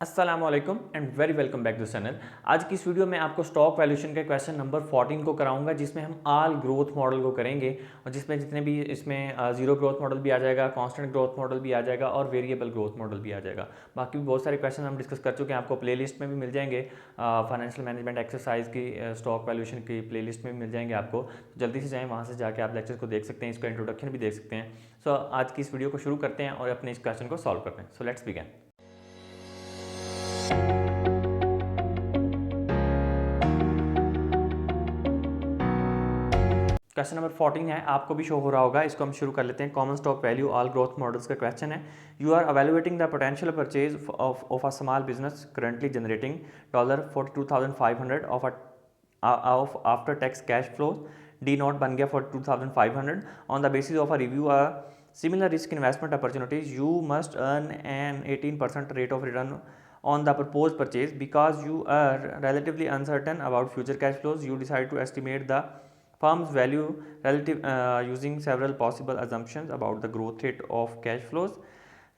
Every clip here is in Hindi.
अस्सलाम वालेकुम and very welcome back to channel. आज की इस वीडियो में आपको स्टॉक वैल्यूएशन के क्वेश्चन नंबर 14 को कराऊंगा, जिसमें हम ऑल ग्रोथ मॉडल को करेंगे और जिसमें जितने भी इसमें जीरो ग्रोथ मॉडल भी आ जाएगा, कांस्टेंट ग्रोथ मॉडल भी आ जाएगा और वेरिएबल ग्रोथ मॉडल भी आ जाएगा। बाकी भी बहुत सारे क्वेश्चन हम डिस्कस कर चुके हैं, आपको प्लेलिस्ट में भी मिल जाएंगे। फाइनेंशियल मैनेजमेंट एक्सरसाइज की स्टॉक वैल्यूएशन की प्लेलिस्ट में भी मिल जाएंगे आपको। तो जल्दी से जाएँ, वहाँ से जाके आप लेक्चर को देख सकते हैं, इसका इंट्रोडक्शन भी देख सकते हैं। सो आज की इस वीडियो को शुरू करते हैं और अपने इस क्वेश्चन को सॉल्व करते हैं। So let's begin. Question number 14 है, आपको भी शो हो रहा होगा, इसको हम शुरू कर लेते हैं। Common stock value all growth models का क्वेश्चन है। You are evaluating the potential purchase of a small business currently generating $42,500 of after tax cash flow. D naught बन गया 42,500 on the basis of a review a similar risk investment opportunities you must earn an 18% rate of return on the proposed purchase. Because you are relatively uncertain about future cash flows, you decide to estimate the firm's value relative using several possible assumptions about the growth rate of cash flows.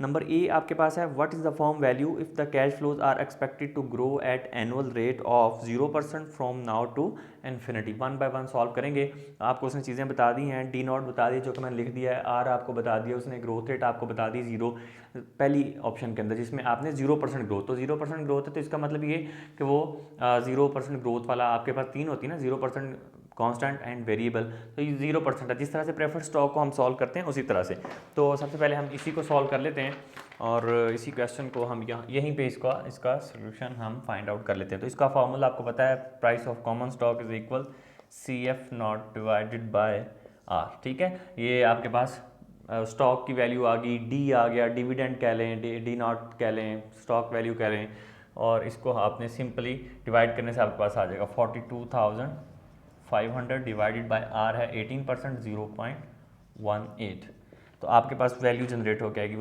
Number A आपके पास है, what is the firm value if the cash flows are expected to grow at annual rate of 0% from now to infinity. One by one solve करेंगे। आपको उसने चीज़ें बता दी हैं, डी नॉट बता दी जो कि मैंने लिख दिया है, आर आपको बता दिया उसने, ग्रोथ रेट आपको बता दी 0 पहली ऑप्शन के अंदर, जिसमें आपने 0% ग्रोथ, तो 0% ग्रोथ है तो इसका मतलब ये कि वो 0% ग्रोथ वाला आपके पास तीन होती है ना, 0% कांस्टेंट एंड वेरिएबल, तो ये 0% है। जिस तरह से प्रेफर्ड स्टॉक को हम सॉल्व करते हैं उसी तरह से। तो सबसे पहले हम इसी को सॉल्व कर लेते हैं और इसी क्वेश्चन को हम यहीं पे इसका सोल्यूशन हम फाइंड आउट कर लेते हैं। तो इसका फॉर्मूला आपको पता है, price of common stock is equal CF nought divided by R. ठीक है, ये आपके पास स्टॉक की वैल्यू आ गई, डी आ गया, डिविडेंड कह लें, डी नॉट कह लें, स्टॉक वैल्यू कह लें, और इसको आपने सिंपली डिवाइड करने से आपके पास आ जाएगा 42,500 डिवाइडेड बाय आर है 18%, 0.18। तो आपके पास वैल्यू जनरेट हो के आएगी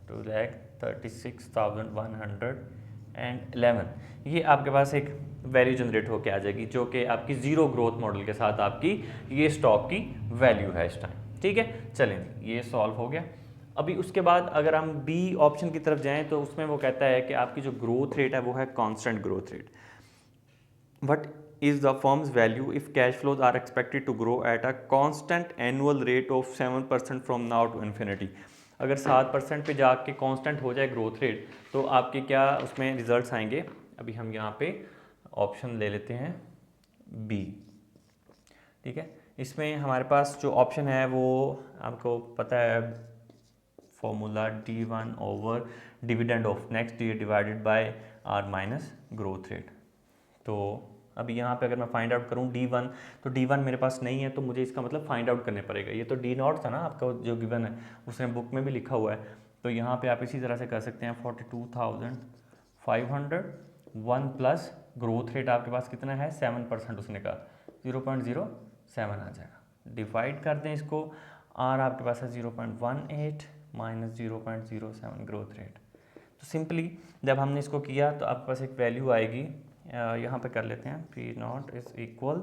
2,36,111। ये आपके पास एक वैल्यू जनरेट होके आ जाएगी जो कि आपकी जीरो ग्रोथ मॉडल के साथ आपकी ये स्टॉक की वैल्यू है इस टाइम। ठीक है, चलें ये सॉल्व हो गया। अभी उसके बाद अगर हम बी ऑप्शन की तरफ जाएं तो उसमें वो कहता है कि आपकी जो ग्रोथ रेट है वो है constant growth rate. What is the firm's value if cash flows are expected to grow at a constant annual rate of 7% from now to infinity। अगर 7% पे जाके कांस्टेंट हो जाए ग्रोथ रेट तो आपके क्या उसमें रिजल्ट्स आएंगे। अभी हम यहाँ पे ऑप्शन ले लेते हैं बी। ठीक है, इसमें हमारे पास जो ऑप्शन है वो आपको पता है, formula D1 over dividend of next year divided by R minus growth rate. तो अभी यहाँ पे अगर मैं फाइंड आउट करूँ D1, तो D1 मेरे पास नहीं है, तो मुझे इसका मतलब फाइंड आउट करने पड़ेगा। ये तो D नॉट था ना आपका जो गिवन है, उसने बुक में भी लिखा हुआ है। तो यहाँ पे आप इसी तरह से कर सकते हैं 42,500 1 प्लस ग्रोथ रेट आपके पास कितना है 7%, उसने कहा 0.07 आ जाएगा। डिवाइड कर दें इसको, आर आपके पास है 0.18 माइनस 0.07 ग्रोथ रेट। तो सिंपली जब हमने इसको किया तो आपके पास एक वैल्यू आएगी, यहाँ पे कर लेते हैं, P not is equal,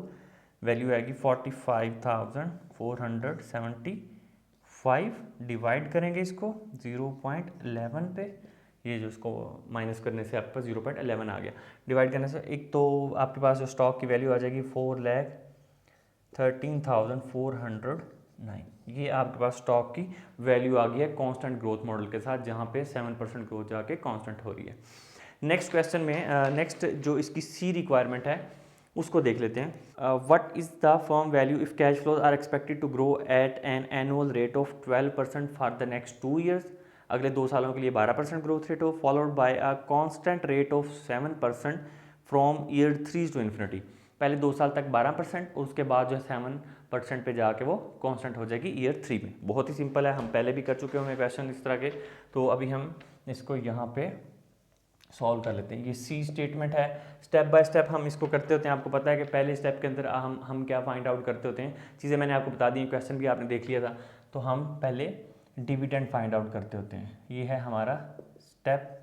value आएगी 45,475। डिवाइड करेंगे इसको 0.11 पे, ये जो इसको माइनस करने से आपके पास 0.11 आ गया। डिवाइड करने से एक तो आपके पास जो स्टॉक की वैल्यू आ जाएगी 4,13,409। ये आपके पास स्टॉक की वैल्यू आ गई है कांस्टेंट ग्रोथ मॉडल के साथ, जहाँ पे 7% ग्रोथ जाके कांस्टेंट हो रही है। नेक्स्ट क्वेश्चन में नेक्स्ट जो इसकी सी रिक्वायरमेंट है उसको देख लेते हैं। What is the firm value if cash flows are expected to grow at an annual rate of 12% for the next 2 years. अगले 2 सालों के लिए 12% ग्रोथ रेट हो, followed by a constant rate of 7% from year 3 to infinity. पहले 2 साल तक 12% और उसके बाद जो है 7% पे जाके वो कांस्टेंट हो जाएगी ईयर 3 में। बहुत ही सिंपल है, हम पहले भी कर चुके हैं क्वेश्चन इस तरह के। तो अभी हम इसको यहाँ पे सॉल्व कर लेते हैं। ये सी स्टेटमेंट है, स्टेप बाय स्टेप हम इसको करते होते हैं। आपको पता है कि पहले स्टेप के अंदर हम क्या फाइंड आउट करते होते हैं, चीज़ें मैंने आपको बता दी, क्वेश्चन भी आपने देख लिया था। तो हम पहले डिविडेंड फाइंड आउट करते होते हैं। ये है हमारा स्टेप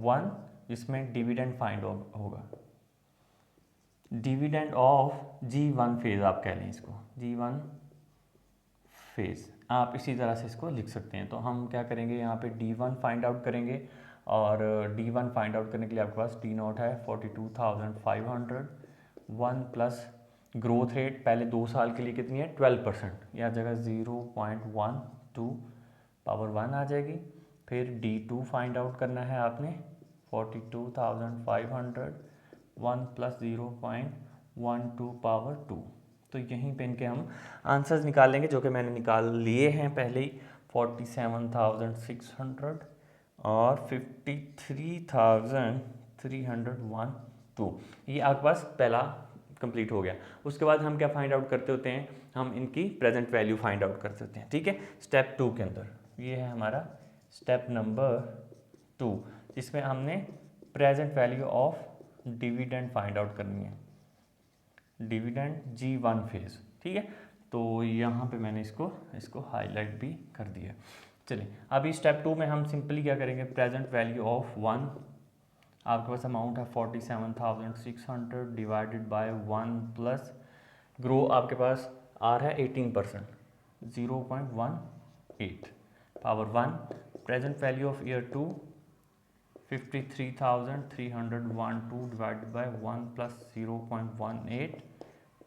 1, जिसमें डिविडेंड फाइंड होगा, डिविडेंड ऑफ G1 फेज आप कह लें इसको, G1 फेज आप इसी तरह से इसको लिख सकते हैं। तो हम क्या करेंगे, यहाँ पे D1 फाइंड आउट करेंगे और D1 फाइंड आउट करने के लिए आपके पास D0 है 42,500, 1 प्लस ग्रोथ रेट पहले 2 साल के लिए कितनी है 12%, यह जगह 0.12 पावर 1 आ जाएगी। फिर D2 फाइंड आउट करना है आपने 42,500, 1 प्लस 0.12 पावर 2। तो यहीं पे इनके हम आंसर्स निकाल लेंगे जो कि मैंने निकाल लिए हैं पहले ही, 47,600 और 53,301 2। ये आपके पास पहला कंप्लीट हो गया। उसके बाद हम क्या फाइंड आउट करते होते हैं, हम इनकी प्रेजेंट वैल्यू फाइंड आउट करते होते हैं, ठीक है। स्टेप 2 के अंदर ये है हमारा स्टेप नंबर 2, जिसमें हमने present value of dividend find out करनी है, डिविडेंड G1 फेज, ठीक है। तो यहाँ पे मैंने इसको हाईलाइट भी कर दिया। चलिए अभी स्टेप 2 में हम सिंपली क्या करेंगे, प्रेजेंट वैल्यू ऑफ 1, आपके पास अमाउंट है 47,600 डिवाइडेड बाय 1 प्लस ग्रो आपके पास आ रहा है 18%, 0.18 power 1, present value of year 2 53,312 divided by 1 plus 0.18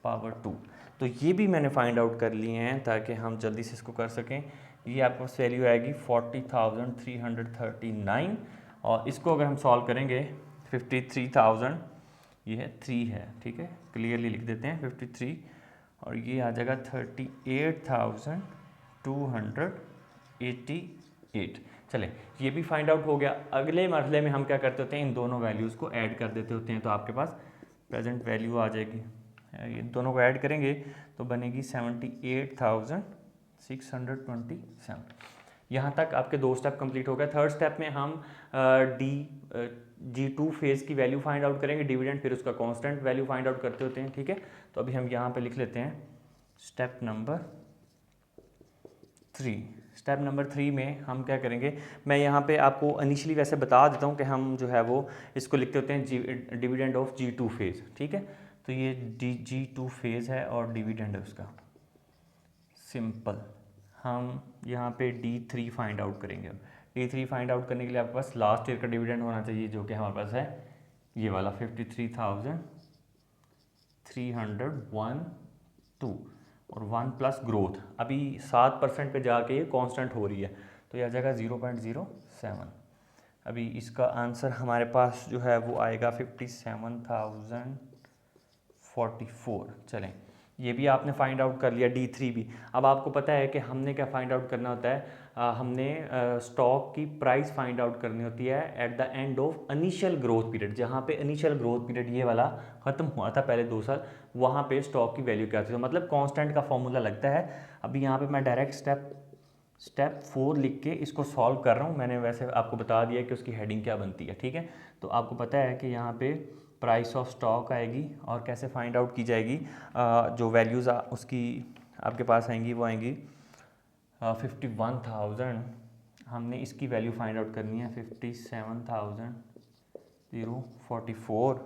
power 2। तो ये भी मैंने फाइंड आउट कर लिए हैं ताकि हम जल्दी से इसको कर सकें। ये आपके पास वैल्यू आएगी 40,339, और इसको अगर हम सॉल्व करेंगे 53,000, ये है 3 है, ठीक है, क्लियरली लिख देते हैं 53, और ये आ जाएगा 38,288। चलें ये भी फाइंड आउट हो गया। अगले मरहले में हम क्या करते होते हैं, इन दोनों वैल्यूज़ को ऐड कर देते होते हैं, तो आपके पास प्रेजेंट वैल्यू आ जाएगी, ये दोनों को ऐड करेंगे तो बनेगी 78,627। यहाँ तक आपके 2 स्टेप कंप्लीट हो गए। थर्ड स्टेप में हम G2 फेज़ की वैल्यू फाइंड आउट करेंगे, डिविडेंड, फिर उसका कांस्टेंट वैल्यू फाइंड आउट करते होते हैं, ठीक है। तो अभी हम यहाँ पे लिख लेते हैं स्टेप नंबर 3। स्टेप नंबर 3 में हम क्या करेंगे, मैं यहाँ पे आपको इनिशियली वैसे बता देता हूँ कि हम जो है वो इसको लिखते होते हैं डिविडेंड ऑफ G2 फेज़, ठीक है। तो ये G2 फेज़ है और डिविडेंड है उसका, सिंपल। हम यहाँ पे D3 फाइंड आउट करेंगे। D3 फाइंड आउट करने के लिए आपके पास लास्ट ईयर का डिविडेंड होना चाहिए, जो कि हमारे पास है ये वाला 53,301 और 1 प्लस ग्रोथ अभी 7% पे जाके ये कांस्टेंट हो रही है, तो यह जगह 0.07। अभी इसका आंसर हमारे पास जो है वो आएगा 57,044। चलें ये भी आपने फाइंड आउट कर लिया, D3 भी। अब आपको पता है कि हमने क्या फाइंड आउट करना होता है, हमने स्टॉक की प्राइस फाइंड आउट करनी होती है at the end of initial growth period. जहाँ पे इनिशियल ग्रोथ पीरियड ये वाला ख़त्म हुआ था पहले 2 साल, वहाँ पे स्टॉक की वैल्यू क्या थी, तो मतलब कांस्टेंट का फॉर्मूला लगता है। अभी यहाँ पे मैं डायरेक्ट स्टेप 4 लिख के इसको सॉल्व कर रहा हूँ। मैंने वैसे आपको बता दिया कि उसकी हेडिंग क्या बनती है, ठीक है। तो आपको पता है कि यहाँ पे प्राइस ऑफ स्टॉक आएगी, और कैसे फाइंड आउट की जाएगी, जो वैल्यूज़ उसकी आपके पास आएंगी वो आएंगी 51,000। हमने इसकी वैल्यू फाइंड आउट करनी है 57,044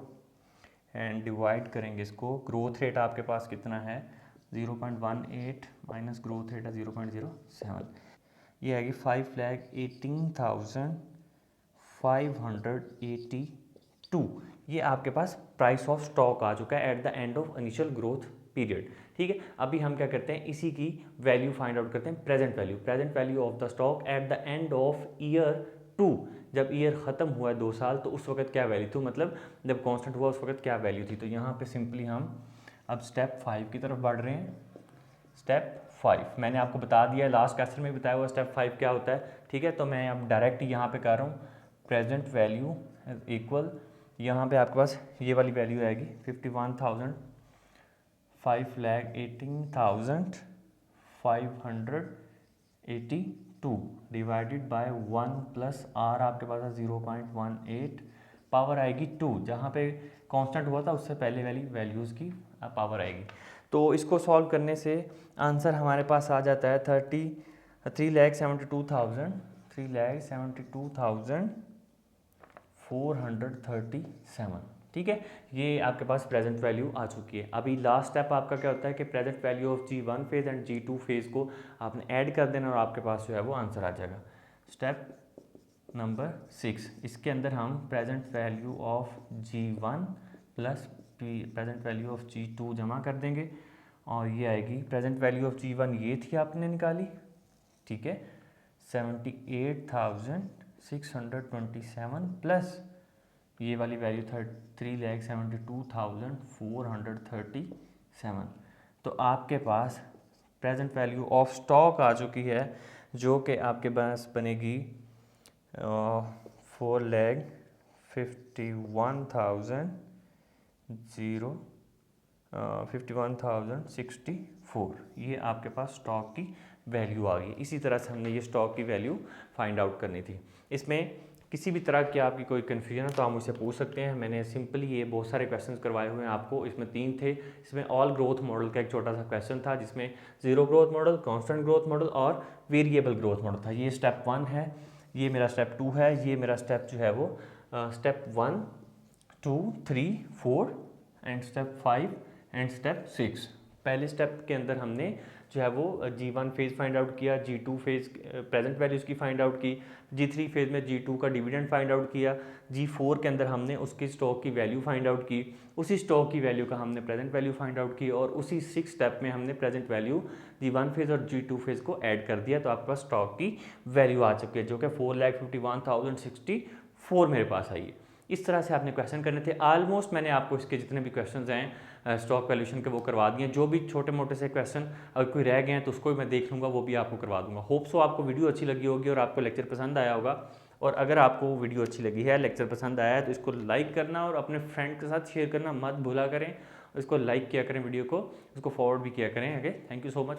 एंड डिवाइड करेंगे इसको। ग्रोथ रेट आपके पास कितना है 0.18 माइनस ग्रोथ रेट है 0.07, ये आएगी 5,18,582। ये आपके पास प्राइस ऑफ स्टॉक आ चुका है at the end of initial growth period, ठीक है। अभी हम क्या करते हैं, इसी की वैल्यू फाइंड आउट करते हैं, present value of the stock at the end of year 2। जब ईयर ख़त्म हुआ है 2 साल, तो उस वक्त क्या वैल्यू थी, मतलब जब कांस्टेंट हुआ उस वक्त क्या वैल्यू थी। तो यहाँ पे सिंपली हम अब स्टेप 5 की तरफ बढ़ रहे हैं। स्टेप 5 मैंने आपको बता दिया, लास्ट क्वेश्चन में बताया हुआ स्टेप 5 क्या होता है, ठीक है। तो मैं अब डायरेक्ट यहाँ पे कर रहा हूँ, प्रेजेंट वैल्यू इक्वल, यहाँ पे आपके पास ये वाली वैल्यू आएगी 51,518,582 डिवाइडेड बाय 1 प्लस आर आपके पास है 0.18, पावर आएगी 2, जहाँ पे कांस्टेंट हुआ था उससे पहले वाली वैल्यूज़ की पावर आएगी। तो इसको सॉल्व करने से आंसर हमारे पास आ जाता है 3,72,437, ठीक है। ये आपके पास प्रेजेंट वैल्यू आ चुकी है। अभी लास्ट स्टेप आपका क्या होता है कि present value of G1 phase and G2 phase को आपने ऐड कर देना और आपके पास जो है वो आंसर आ जाएगा। स्टेप नंबर 6, इसके अंदर हम present value of G1 plus present value of G2 जमा कर देंगे और ये आएगी प्रेजेंट वैल्यू ऑफ G1 ये थी आपने निकाली, ठीक है, 78,627 प्लस ये वाली वैल्यू 3,72,437। तो आपके पास प्रेजेंट वैल्यू ऑफ स्टॉक आ चुकी है जो कि आपके पास बनेगी 51,064। ये आपके पास स्टॉक की वैल्यू आ गई। इसी तरह से हमने ये स्टॉक की वैल्यू फाइंड आउट करनी थी। इसमें किसी भी तरह की आपकी कोई कन्फ्यूजन है तो आप मुझसे पूछ सकते हैं। मैंने सिंपली ये बहुत सारे क्वेश्चंस करवाए हुए हैं आपको, इसमें 3 थे। इसमें ऑल ग्रोथ मॉडल का एक छोटा सा क्वेश्चन था जिसमें zero growth model, constant growth model और वेरिएबल ग्रोथ मॉडल था। ये स्टेप 1 है, ये मेरा स्टेप 2 है, ये मेरा स्टेप जो है वो step 1, 2, 3, 4 and step 5 and step 6। पहले स्टेप के अंदर हमने जो है वो G1 फेज़ फाइंड आउट किया, G2 फेज़ प्रेजेंट वैल्यूज़ की फाइंड आउट की, G3 फेज़ में G2 का डिविडेंड फाइंड आउट किया, G4 के अंदर हमने उसकी स्टॉक की वैल्यू फाइंड आउट की, उसी स्टॉक की वैल्यू का हमने प्रेजेंट वैल्यू फाइंड आउट की और उसी 6 स्टेप में हमने प्रेजेंट वैल्यू G1 फेज़ और G2 फेज़ को ऐड कर दिया। तो आपके पास स्टॉक की वैल्यू आ चुकी है जो कि 4,51,064 मेरे पास आई है। इस तरह से आपने क्वेश्चन करने थे। ऑलमोस्ट मैंने आपको इसके जितने भी क्वेश्चंस हैं स्टॉक वैल्यूएशन के वो करवा दिए। जो भी छोटे मोटे से क्वेश्चन अगर कोई रह गए हैं तो उसको भी मैं देख लूँगा, वो भी आपको करवा दूंगा। होप सो आपको वीडियो अच्छी लगी होगी और आपको लेक्चर पसंद आया होगा। और अगर आपको वीडियो अच्छी लगी है, लेक्चर पसंद आया है तो इसको लाइक करना और अपने फ्रेंड के साथ शेयर करना मत भूला करें। इसको लाइक किया करें वीडियो को, इसको फॉरवर्ड भी किया करें। Okay, thank you so much.